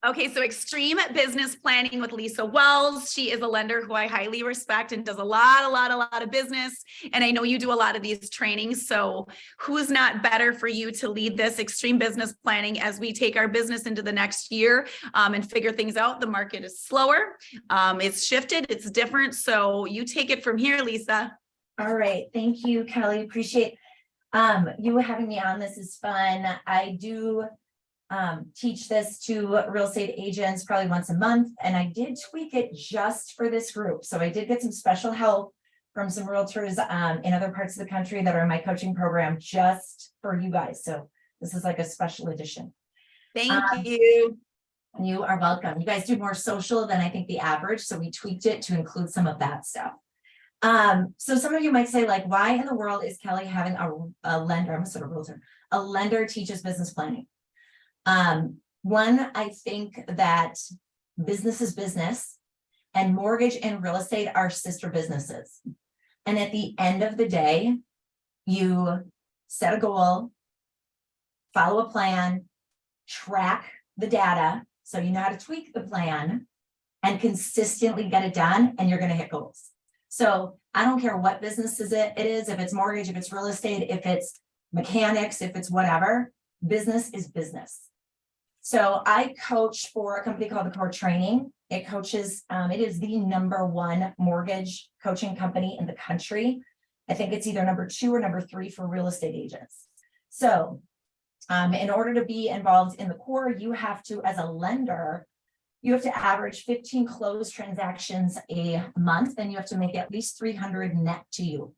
Okay, so extreme business planning with Lisa Wells. She is a lender who I highly respect and does a lot of business. And I know you do a lot of these trainings. So who's not better for you to lead this extreme business planning as we take our business into the next year and figure things out? The market is slower. It's shifted. It's different. So you take it from here, Lisa. All right. Thank you, Kelly. Appreciate you having me on. This is fun. I do teach this to real estate agents probably once a month, and I did tweak it just for this group. So I did get some special help from some realtors in other parts of the country that are in my coaching program just for you guys. So this is like a special edition. Thank you. You are welcome. You guys do more social than I think the average, so we tweaked it to include some of that stuff. So some of you might say, like, why in the world is Kelly having a lender? I'm a sort of realtor. A lender teaches business planning. One, I think that business is business, and mortgage and real estate are sister businesses. And at the end of the day, you set a goal, follow a plan, track the data so you know how to tweak the plan, and consistently get it done, and you're going to hit goals. So I don't care what business it is, if it's mortgage, if it's real estate, if it's mechanics, if it's whatever, business is business. So I coach for a company called The Core Training. It coaches, it is the #1 mortgage coaching company in the country. I think it's either #2 or #3 for real estate agents. So in order to be involved in the core, you have to, as a lender, you have to average 15 closed transactions a month, and you have to make at least 300 net to you.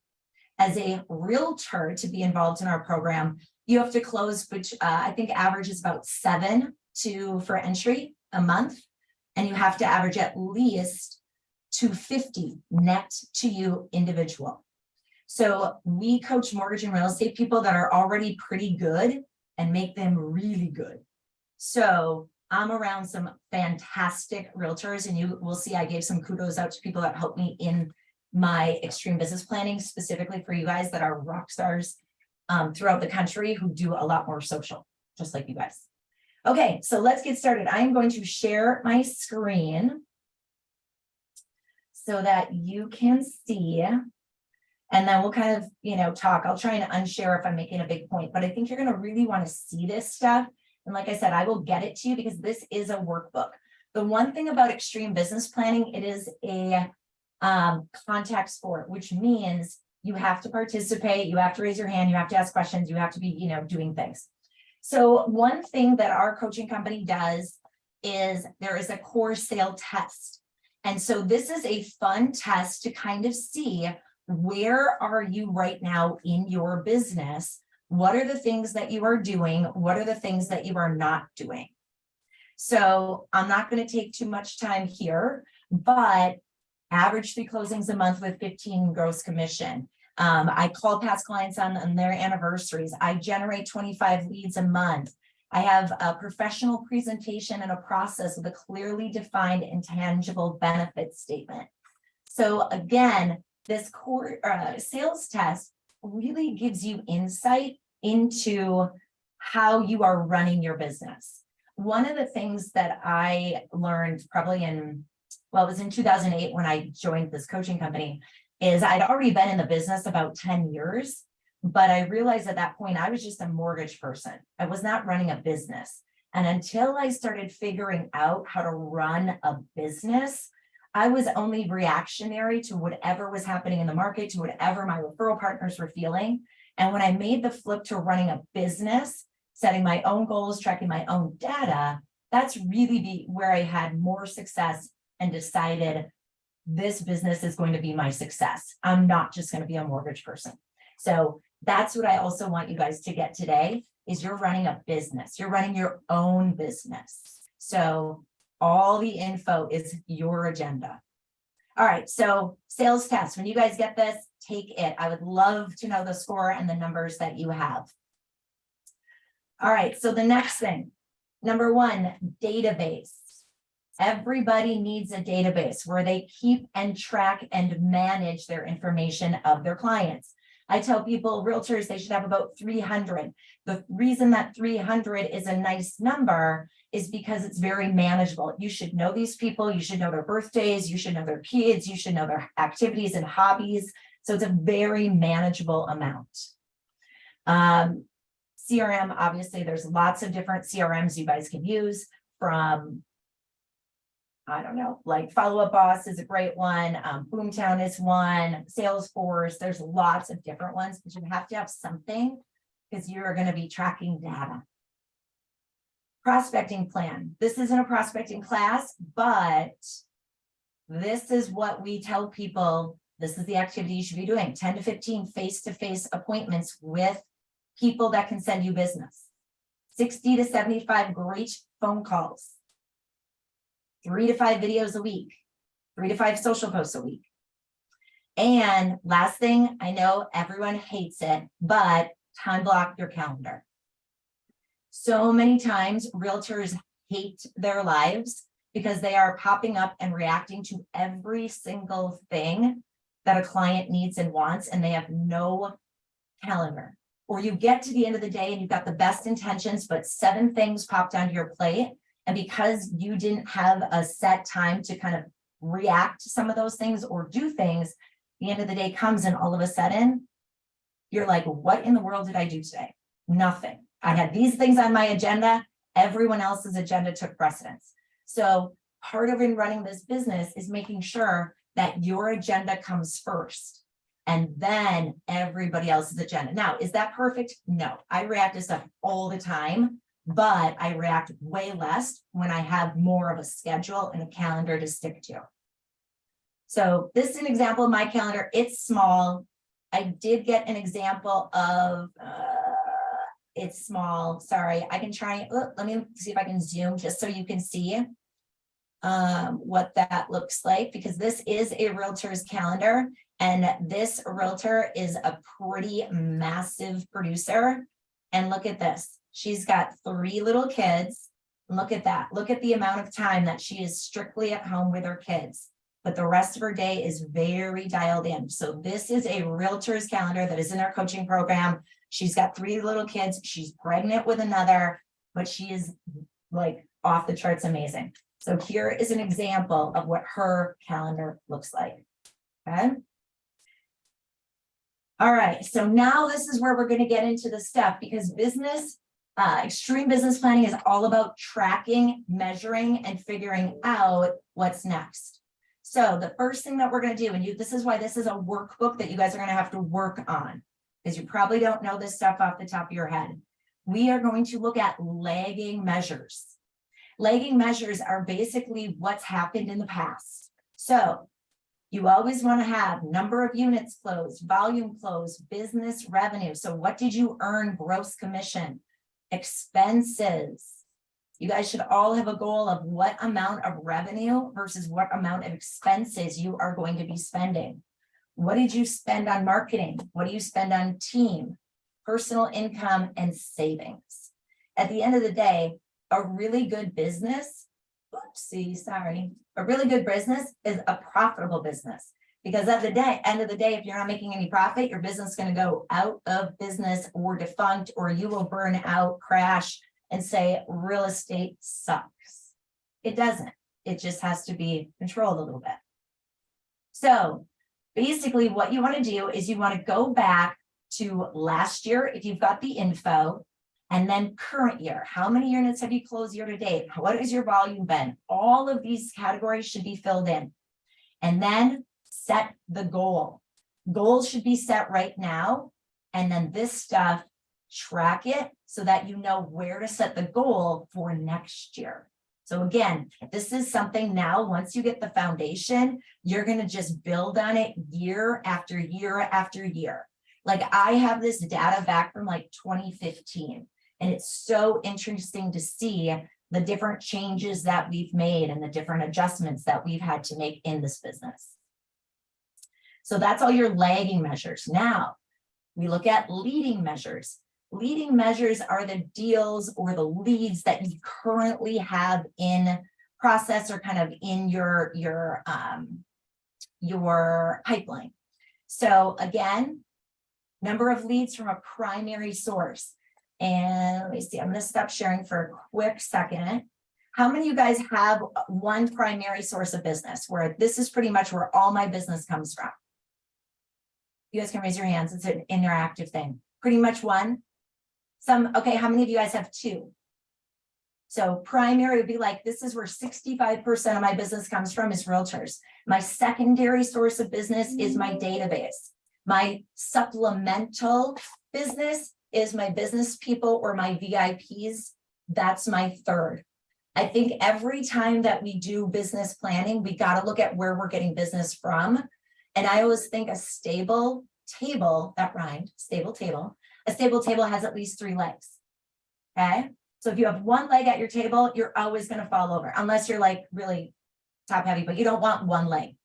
As a realtor, to be involved in our program, you have to close, which I think average is about 7 for entry a month, and you have to average at least 250 net to you individual. So we coach mortgage and real estate people that are already pretty good and make them really good. So I'm around some fantastic realtors, and you will see I gave some kudos out to people that helped me in my extreme business planning, specifically for you guys that are rock stars throughout the country who do a lot more social, just like you guys. Okay, so let's get started. I am going to share my screen so that you can see, and then we'll kind of, talk. I'll try and unshare if I'm making a big point, but I think you're going to really want to see this stuff. And like I said, I will get it to you because this is a workbook. The one thing about extreme business planning, it is a contact sport, which means you have to participate, you have to raise your hand, you have to ask questions, you have to be, doing things. So one thing that our coaching company does is there is a core sale test. And so this is a fun test to kind of see, where are you right now in your business? What are the things that you are doing? What are the things that you are not doing? So I'm not going to take too much time here, but average 3 closings a month with 15 gross commission. I call past clients on their anniversaries. I generate 25 leads a month. I have a professional presentation and a process with a clearly defined and tangible benefit statement. So again, this core sales test really gives you insight into how you are running your business. One of the things that I learned probably it was in 2008 when I joined this coaching company, is I'd already been in the business about 10 years, but I realized at that point I was just a mortgage person. I was not running a business. And until I started figuring out how to run a business, I was only reactionary to whatever was happening in the market, to whatever my referral partners were feeling. And when I made the flip to running a business, setting my own goals, tracking my own data, that's really where I had more success and decided this business is going to be my success. I'm not just going to be a mortgage person. So that's what I also want you guys to get today, is you're running a business. You're running your own business. So all the info is your agenda. All right, so sales test. When you guys get this, take it. I would love to know the score and the numbers that you have. All right, so the next thing, #1, database. Everybody needs a database where they keep and track and manage their information of their clients. I tell people, realtors, they should have about 300. The reason that 300 is a nice number is because it's very manageable. You should know these people, you should know their birthdays, you should know their kids, you should know their activities and hobbies. So it's a very manageable amount. CRM, obviously, there's lots of different CRMs you guys can use, from, I don't know, like Follow Up Boss is a great one. Boomtown is one. Salesforce. There's lots of different ones, but you have to have something because you're going to be tracking data. Prospecting plan. This isn't a prospecting class, but this is what we tell people. This is the activity you should be doing. 10 to 15 face-to-face appointments with people that can send you business. 60 to 75 great phone calls. 3 to 5 videos a week, 3 to 5 social posts a week. And last thing, I know everyone hates it, but time block your calendar. So many times realtors hate their lives because they are popping up and reacting to every single thing that a client needs and wants, and they have no calendar. Or you get to the end of the day and you've got the best intentions, but 7 things popped onto your plate. And because you didn't have a set time to kind of react to some of those things or do things, the end of the day comes and all of a sudden, you're like, what in the world did I do today? Nothing. I had these things on my agenda. Everyone else's agenda took precedence. So part of in running this business is making sure that your agenda comes first and then everybody else's agenda. Now, is that perfect? No, I react to stuff all the time. But I react way less when I have more of a schedule and a calendar to stick to. So this is an example of my calendar. It's small. I did get an example of, it's small. Sorry, I can try, let me see if I can zoom just so you can see what that looks like, because this is a realtor's calendar. And this realtor is a pretty massive producer. And look at this. She's got 3 little kids. Look at that. Look at the amount of time that she is strictly at home with her kids. But the rest of her day is very dialed in. So this is a realtor's calendar that is in our coaching program. She's got 3 little kids. She's pregnant with another, but she is like off the charts amazing. So here is an example of what her calendar looks like. Okay. All right. So now this is where we're going to get into the stuff, because extreme business planning is all about tracking, measuring, and figuring out what's next. So the first thing that we're going to do, and this is why this is a workbook that you guys are going to have to work on, because you probably don't know this stuff off the top of your head. We are going to look at lagging measures. Lagging measures are basically what's happened in the past. So you always want to have number of units closed, volume closed, business revenue. So what did you earn gross commission? Expenses. You guys should all have a goal of what amount of revenue versus what amount of expenses you are going to be spending. What did you spend on marketing? What do you spend on team, personal income, and savings? At the end of the day, a really good business, a really good business is a profitable business. Because at the end of the day, if you're not making any profit, your business is going to go out of business or defunct, or you will burn out, crash, and say real estate sucks. It doesn't. It just has to be controlled a little bit. So basically what you want to do is you want to go back to last year if you've got the info, and then current year. How many units have you closed year to date? What has your volume been? All of these categories should be filled in. And then set the goal. Goals should be set right now. And then this stuff, track it so that you know where to set the goal for next year. So again, this is something now, once you get the foundation, you're going to just build on it year after year after year. Like I have this data back from like 2015, and it's so interesting to see the different changes that we've made and the different adjustments that we've had to make in this business. So that's all your lagging measures. Now we look at leading measures. Leading measures are the deals or the leads that you currently have in process or kind of in your pipeline. So again, Number of leads from a primary source. And let me see, I'm going to stop sharing for a quick second. How many of you guys have one primary source of business where this is pretty much where all my business comes from? You guys can raise your hands. It's an interactive thing. Pretty much one. Okay, how many of you guys have two? So primary would be like, this is where 65% of my business comes from is realtors. My secondary source of business is my database. My supplemental business is my business people or my VIPs. That's my third. I think every time that we do business planning, we got to look at where we're getting business from. And I always think a stable table, that rhymed, stable table, a stable table has at least 3 legs. Okay. So if you have one leg at your table, you're always going to fall over unless you're like really top heavy, but you don't want one leg.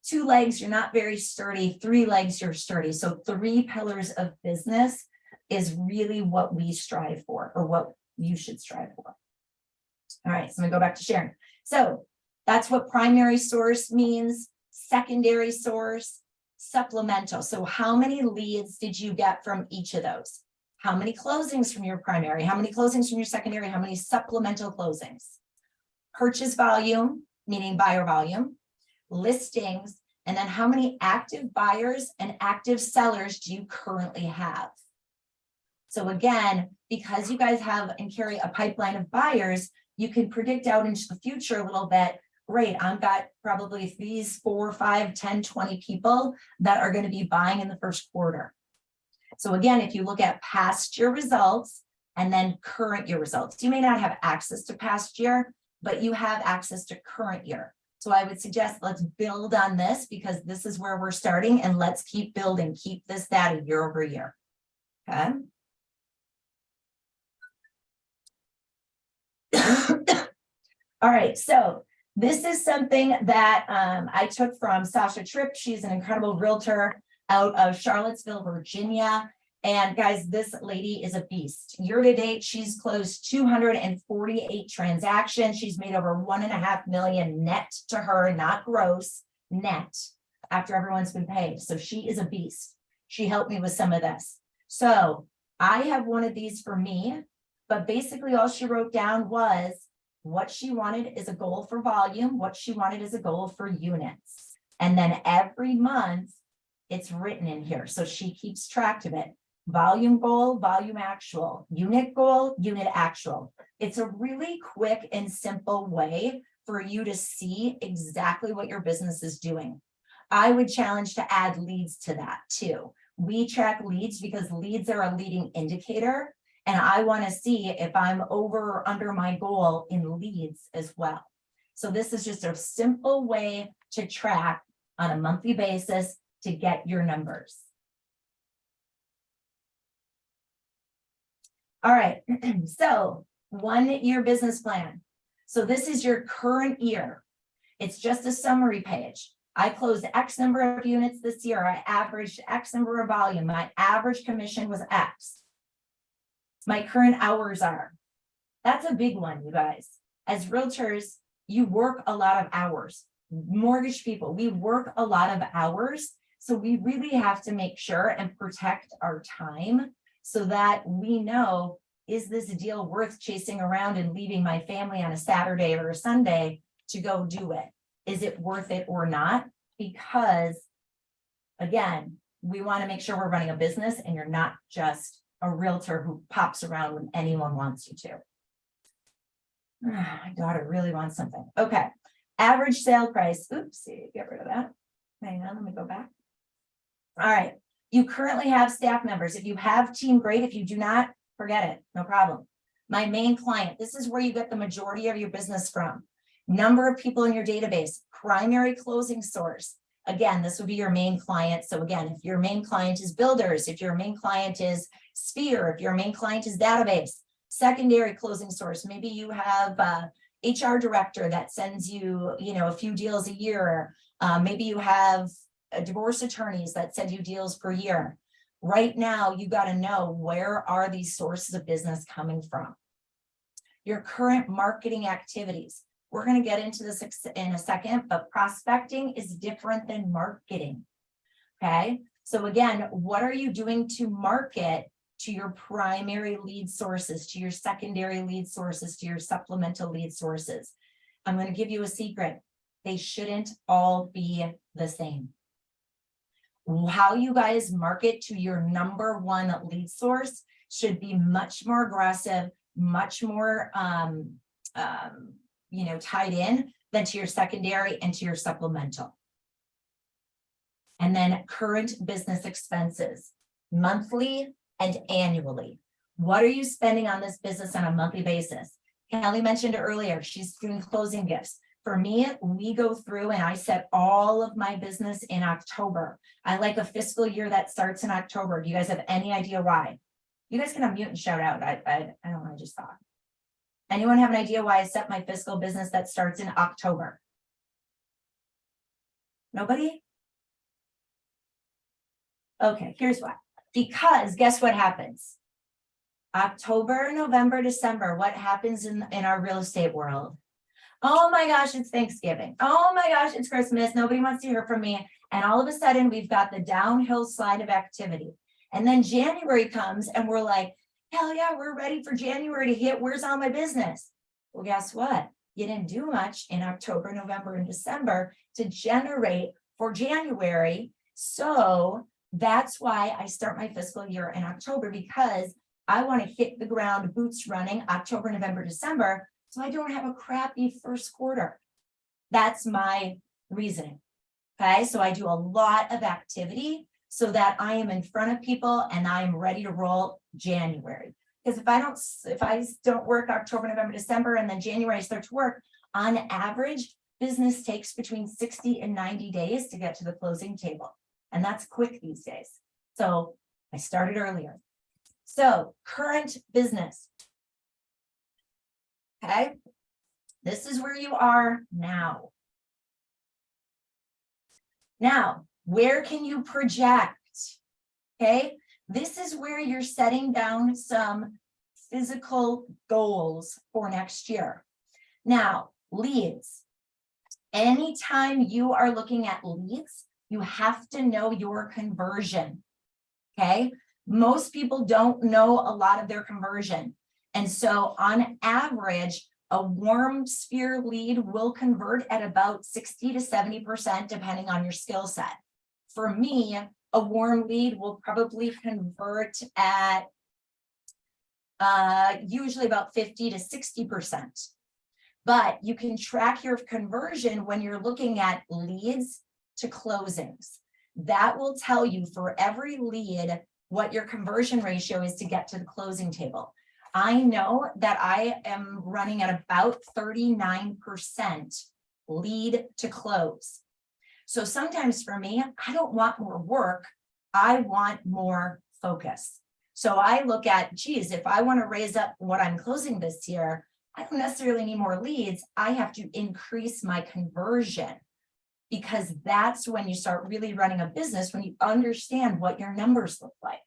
2 legs, you're not very sturdy. 3 legs, you're sturdy. So 3 pillars of business is really what we strive for, or what you should strive for. All right, so I'm gonna go back to sharing. So that's what primary source means, secondary source, supplemental. So how many leads did you get from each of those? How many closings from your primary? How many closings from your secondary? How many supplemental closings? Purchase volume, meaning buyer volume, listings, and then how many active buyers and active sellers do you currently have? So again, because you guys have and carry a pipeline of buyers, you can predict out into the future a little bit. Great, I've got probably these 4, 5, 10, 20 people that are going to be buying in the first quarter. So again, if you look at past year results and then current year results, you may not have access to past year, but you have access to current year. So I would suggest let's build on this because this is where we're starting, and let's keep building, keep this data year over year. Okay. All right, so this is something that I took from Sasha Tripp. She's an incredible realtor out of Charlottesville, Virginia. And guys, this lady is a beast. Year to date, she's closed 248 transactions. She's made over $1.5 million net to her, not gross, net, after everyone's been paid. So she is a beast. She helped me with some of this. So I have one of these for me, but basically all she wrote down was what she wanted is a goal for volume, what she wanted is a goal for units. And then every month it's written in here. So she keeps track of it. Volume goal, volume actual, unit goal, unit actual. It's a really quick and simple way for you to see exactly what your business is doing. I would challenge to add leads to that too. We track leads because leads are a leading indicator. And I want to see if I'm over or under my goal in leads as well. So this is just a simple way to track on a monthly basis to get your numbers. All right, so 1 year business plan. So this is your current year. It's just a summary page. I closed X number of units this year. I averaged X number of volume. My average commission was X. My current hours are. That's a big one, you guys. As realtors, you work a lot of hours. Mortgage people, we work a lot of hours. So we really have to make sure and protect our time so that we know, is this deal worth chasing around and leaving my family on a Saturday or a Sunday to go do it? Is it worth it or not? Because again, we want to make sure we're running a business and you're not just a realtor who pops around when anyone wants you to. My daughter really wants something. Okay. Average sale price. Oopsie, get rid of that. Hang on, let me go back. All right. You currently have staff members. If you have team, great. If you do not, forget it. No problem. My main client. This is where you get the majority of your business from. Number of people in your database. Primary closing source. Again, this would be your main client. So again, if your main client is builders, if your main client is Sphere, if your main client is database, secondary closing source, maybe you have a HR director that sends you, a few deals a year. Maybe you have divorce attorneys that send you deals per year. Right now, you got to know, where are these sources of business coming from? Your current marketing activities. We're going to get into this in a second, but prospecting is different than marketing. Okay. So again, what are you doing to market to your primary lead sources, to your secondary lead sources, to your supplemental lead sources? I'm going to give you a secret. They shouldn't all be the same. How you guys market to your number one lead source should be much more aggressive, much more tied in than to your secondary and to your supplemental. And then current business expenses, monthly and annually. What are you spending on this business on a monthly basis? Kelly mentioned earlier, she's doing closing gifts. For me, we go through and I set all of my business in October. I like a fiscal year that starts in October. Do you guys have any idea why? You guys can unmute and shout out. I don't know, I just thought. Anyone have an idea why I set my fiscal business that starts in October? Nobody? Okay, here's why. Because guess what happens? October, November, December, what happens in our real estate world? Oh my gosh, it's Thanksgiving. Oh my gosh, it's Christmas. Nobody wants to hear from me. And all of a sudden, we've got the downhill slide of activity. And then January comes and we're like, hell yeah, we're ready for January to hit. Where's all my business? Well, guess what? You didn't do much in October, November, and December to generate for January. So that's why I start my fiscal year in October, because I want to hit the ground, boots running, October, November, December, so I don't have a crappy first quarter. That's my reasoning. Okay, so I do a lot of activity so that I am in front of people and I'm ready to roll January. Because if I don't work October, November, December, and then January I start to work, on average, business takes between 60 and 90 days to get to the closing table. And that's quick these days. So I started earlier. So current business. Okay, this is where you are now. Now, where can you project? Okay, this is where you're setting down some physical goals for next year. Now, leads. Anytime you are looking at leads, you have to know your conversion. Okay, most people don't know a lot of their conversion. And so on average, a warm sphere lead will convert at about 60 to 70%, depending on your skill set. For me, a warm lead will probably convert at usually about 50 to 60%. But you can track your conversion when you're looking at leads to closings. That will tell you for every lead what your conversion ratio is to get to the closing table. I know that I am running at about 39% lead to close. So sometimes for me, I don't want more work. I want more focus. So I look at, geez, if I want to raise up what I'm closing this year, I don't necessarily need more leads. I have to increase my conversion, because that's when you start really running a business, when you understand what your numbers look like.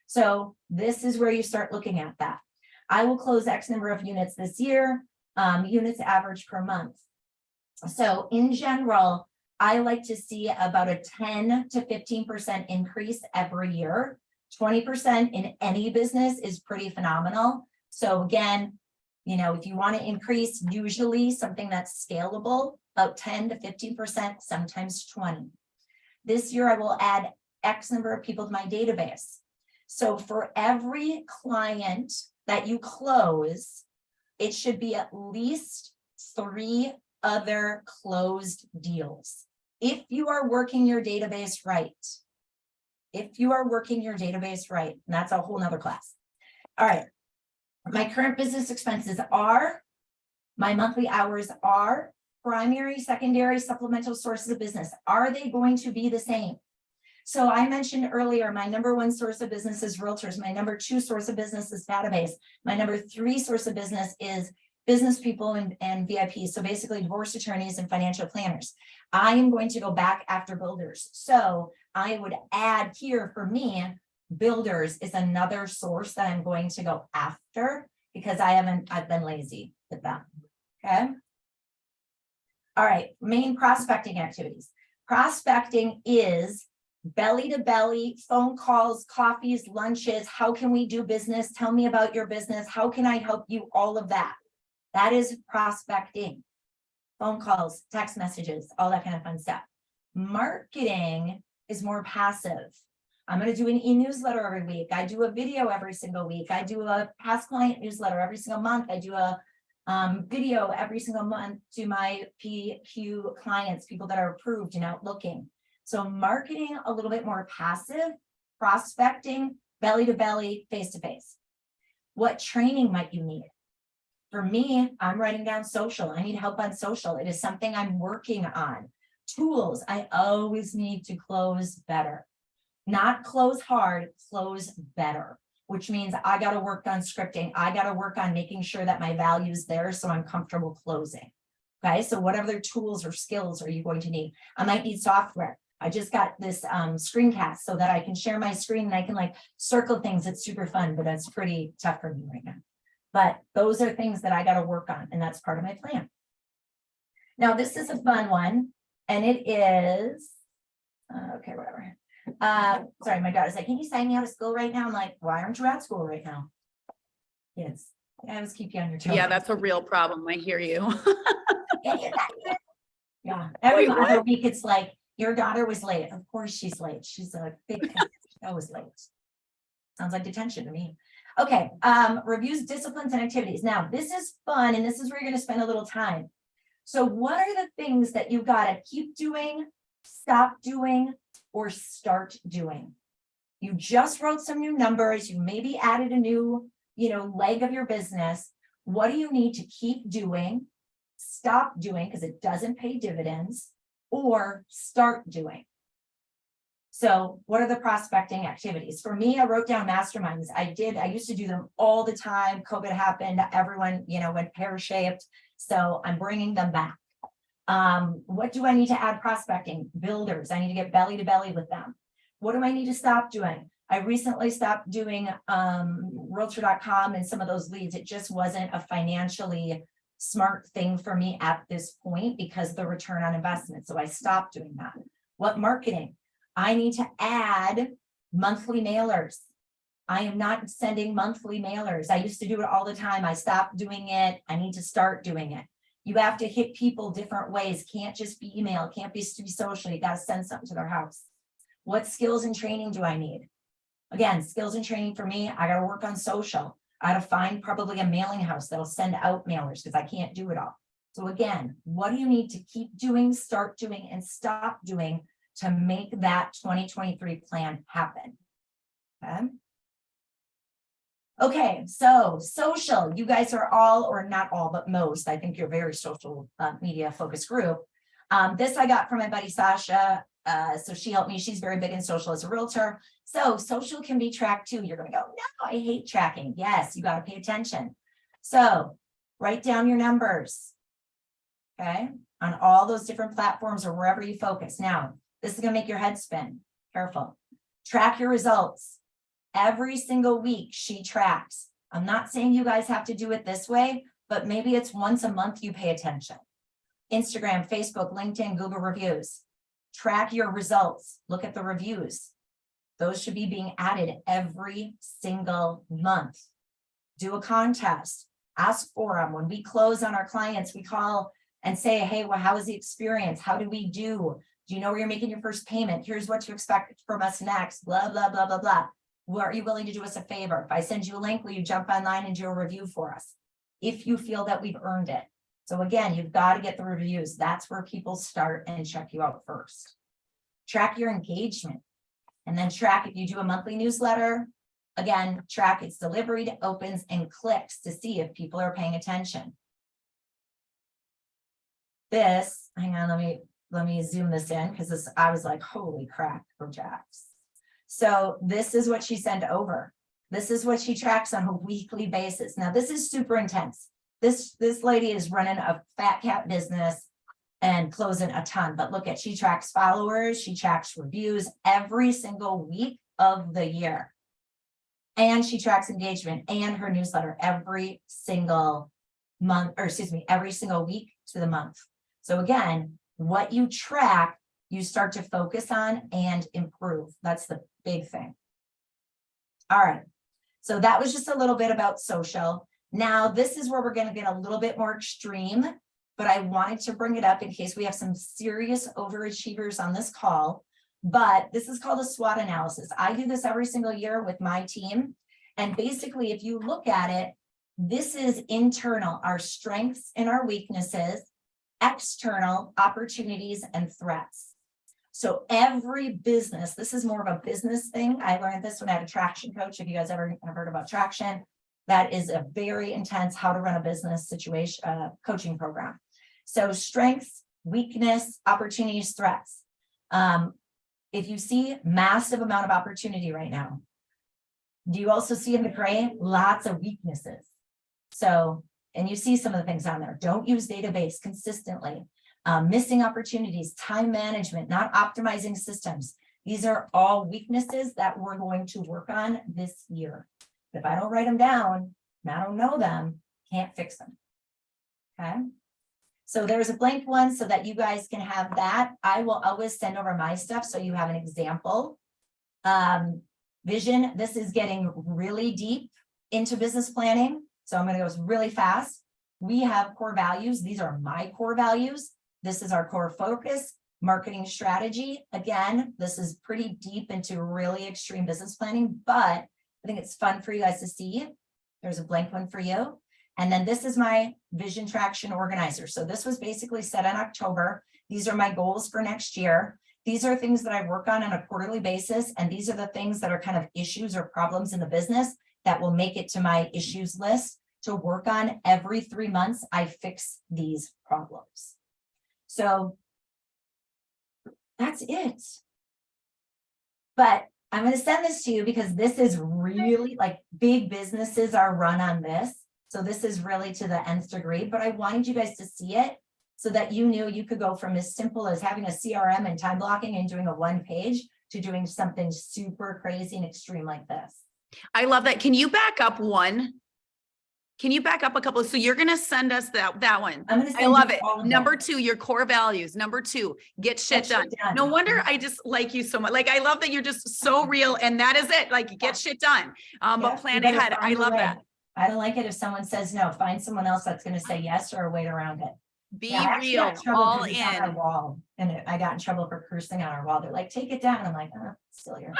So this is where you start looking at that. I will close X number of units this year, units average per month. So in general, I like to see about a 10 to 15% increase every year. 20% in any business is pretty phenomenal. So again, if you want to increase, usually something that's scalable, about 10 to 15%, sometimes 20. This year, I will add X number of people to my database. So for every client that you close, it should be at least 3 other closed deals. If you are working your database right, and that's a whole nother class. All right. My current business expenses are, my monthly hours are, primary, secondary, supplemental sources of business. Are they going to be the same? So I mentioned earlier, my number 1 source of business is Realtors. My number 2 source of business is database. My number 3 source of business is business people and VIP. So basically divorce attorneys and financial planners. I am going to go back after builders. So I would add here for me, builders is another source that I'm going to go after, because I've been lazy with them. Okay. All right. Main prospecting activities. Prospecting is belly to belly, phone calls, coffees, lunches. How can we do business? Tell me about your business. How can I help you? All of that. That is prospecting. Phone calls, text messages, all that kind of fun stuff. Marketing is more passive. I'm going to do an e-newsletter every week. I do a video every single week. I do a past client newsletter every single month. I do a video every single month to my PQ clients, people that are approved and out looking. So marketing a little bit more passive, prospecting, belly to belly, face to face. What training might you need? For me, I'm writing down social. I need help on social. It is something I'm working on. Tools, I always need to close better. Not close hard, close better, which means I got to work on scripting. I got to work on making sure that my value is there so I'm comfortable closing. Okay, so what other tools or skills are you going to need? I might need software. I just got this screencast so that I can share my screen and I can like circle things. It's super fun, but it's pretty tough for me right now. But those are things that I got to work on, and that's part of my plan. Now, this is a fun one, and it is, okay, whatever. Sorry, my daughter's like, can you sign me out of school right now? I'm like, why aren't you at school right now? Kids, I always keep you on your toes. Yeah, that's a real problem. I hear you. Yeah, every Wait, other what? week it's like, your daughter was late. Of course she's late. She's a big, I was late. Sounds like detention to me. Okay, reviews, disciplines, and activities. Now, this is fun, and this is where you're going to spend a little time. So what are the things that you've got to keep doing, stop doing, or start doing? You just wrote some new numbers. You maybe added a new, leg of your business. What do you need to keep doing, stop doing because it doesn't pay dividends, or start doing? So what are the prospecting activities? For me, I wrote down masterminds. I used to do them all the time. COVID happened. Everyone, went pear-shaped. So I'm bringing them back. What do I need to add prospecting? Builders. I need to get belly to belly with them. What do I need to stop doing? I recently stopped doing Realtor.com and some of those leads. It just wasn't a financially smart thing for me at this point because of the return on investment. So I stopped doing that. What marketing? I need to add monthly mailers. I am not sending monthly mailers. I used to do it all the time. I stopped doing it. I need to start doing it. You have to hit people different ways. Can't just be email. Can't be social. You got to send something to their house. What skills and training do I need? Again, skills and training for me, I got to work on social. I got to find probably a mailing house that'll send out mailers because I can't do it all. So again, what do you need to keep doing, start doing, and stop doing to make that 2023 plan happen? Okay, so social, you guys are all, or not all, but most, I think you're a very social media focused group. This I got from my buddy Sasha. So she helped me. She's very big in social as a realtor. So social can be tracked too. You're going to go, no, I hate tracking. Yes, you got to pay attention. So write down your numbers, okay, on all those different platforms or wherever you focus. Now, this is going to make your head spin. Careful. Track your results. Every single week she tracks. I'm not saying you guys have to do it this way, but maybe it's once a month you pay attention. Instagram, Facebook, LinkedIn, Google reviews. Track your results. Look at the reviews. Those should be being added every single month. Do a contest. Ask for them. When we close on our clients, we call and say, hey, well, how was the experience? How did we do? Do you know where you're making your first payment? Here's what to expect from us next. Blah, blah, blah, blah, blah. Well, are you willing to do us a favor? If I send you a link, will you jump online and do a review for us? If you feel that we've earned it. So again, you've got to get the reviews. That's where people start and check you out first. Track your engagement. And then track if you do a monthly newsletter. Again, track its delivery, opens, and clicks to see if people are paying attention. This, hang on, let me zoom this in because this, I was like, holy crap, projects. So this is what she sent over. This is what she tracks on a weekly basis. Now, this is super intense. This lady is running a fat cat business and closing a ton. But look at, she tracks followers, she tracks reviews every single week of the year. And she tracks engagement and her newsletter every single month, or excuse me, every single week to the month. So again, what you track you start to focus on and improve. That's the big thing. All right. So that was just a little bit about social. Now, this is where we're going to get a little bit more extreme, but I wanted to bring it up in case we have some serious overachievers on this call. But this is called a SWOT analysis. I do this every single year with my team. And basically, if you look at it, this is internal, our strengths and our weaknesses, external opportunities and threats. So every business, this is more of a business thing. I learned this when I had a traction coach. If you guys ever have heard about traction, that is a very intense how to run a business situation coaching program. So strengths, weakness, opportunities, threats. If you see massive amount of opportunity right now, do you also see in the gray lots of weaknesses? So, and you see some of the things on there. Don't use database consistently. Missing opportunities, time management, not optimizing systems. These are all weaknesses that we're going to work on this year. If I don't write them down and I don't know them, can't fix them. Okay. So there's a blank one so that you guys can have that. I will always send over my stuff so you have an example. Vision, this is getting really deep into business planning. So I'm going to go really fast. We have core values. These are my core values. This is our core focus, marketing strategy. Again, this is pretty deep into really extreme business planning, but I think it's fun for you guys to see. There's a blank one for you. And then this is my vision traction organizer. So this was basically set in October. These are my goals for next year. These are things that I work on a quarterly basis. And these are the things that are kind of issues or problems in the business that will make it to my issues list to work on. Every 3 months. I fix these problems. So that's it. But I'm going to send this to you because this is really like big businesses are run on this. So this is really to the nth degree, but I wanted you guys to see it so that you knew you could go from as simple as having a CRM and time blocking and doing a 1 page to doing something super crazy and extreme like this. I love that. Can you back up one? Can you back up a couple? So you're going to send us that one. I'm going to I love it. Number 2, your core values. Number 2, get shit done. No wonder I just like you so much. Like, I love that you're just so real. And that is it. Like, get shit done. But plan ahead. I love that. I don't like it if someone says no. Find someone else that's going to say yes or a way around it. Be real, all in. On our wall, and I got in trouble for cursing on our wall. They're like, take it down. I'm like, oh, still here.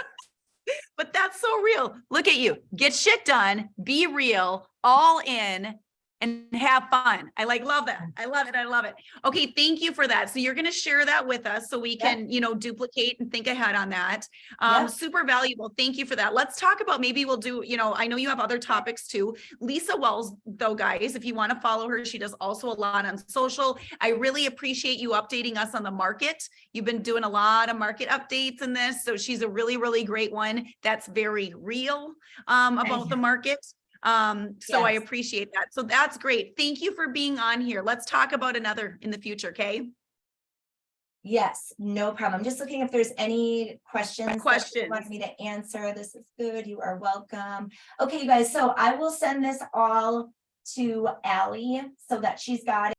But that's so real. Look at you. Get shit done. Be real, all in, and have fun. I love that. I love it. I love it. Okay. Thank you for that. So you're going to share that with us so we can, duplicate and think ahead on that. Super valuable. Thank you for that. Let's talk about, maybe we'll do, I know you have other topics too. Lisa Wells, though, guys, if you want to follow her, she does also a lot on social. I really appreciate you updating us on the market. You've been doing a lot of market updates in this. So she's a really, really great one. That's very real about the market. So I appreciate that. So that's great. Thank you for being on here. Let's talk about another in the future. Okay. Yes, no problem. I'm just looking if there's any questions that you want me to answer. This is good. You are welcome. Okay, you guys. So I will send this all to Allie so that she's got it.